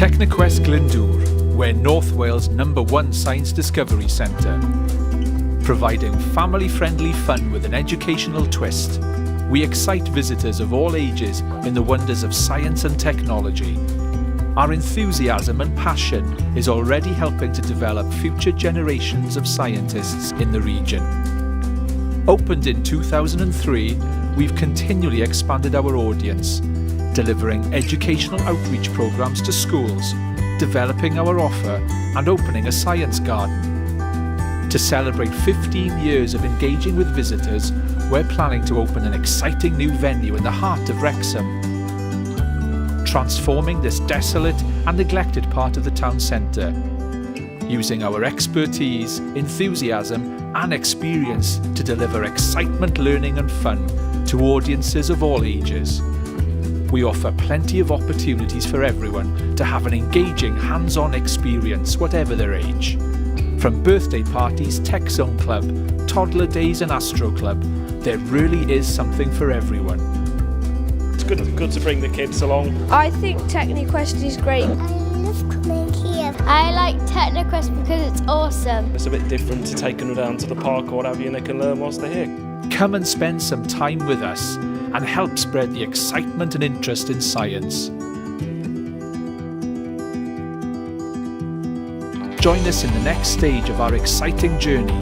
Techniquest Glyndŵr, we're North Wales' #1 science discovery centre. Providing family-friendly fun with an educational twist, we excite visitors of all ages in the wonders of science and technology. Our enthusiasm and passion is already helping to develop future generations of scientists in the region. Opened in 2003, we've continually expanded our audience, delivering educational outreach programs to schools, developing our offer and opening a science garden. To celebrate 15 years of engaging with visitors, we're planning to open an exciting new venue in the heart of Wrexham, transforming this desolate and neglected part of the town centre, using our expertise, enthusiasm and experience to deliver excitement, learning and fun to audiences of all ages. We offer plenty of opportunities for everyone to have an engaging, hands-on experience, whatever their age. From birthday parties, tech zone club, toddler days and astro club, there really is something for everyone. It's good to bring the kids along. I think Techniquest is great. I love coming here. I like Techniquest because it's awesome. It's a bit different to taking them down to the park or what have you, and they can learn whilst they're here. Come and spend some time with us and help spread the excitement and interest in science. Join us in the next stage of our exciting journey.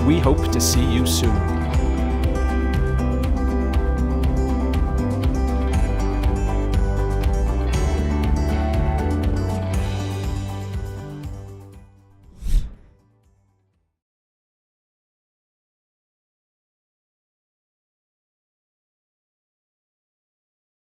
We hope to see you soon.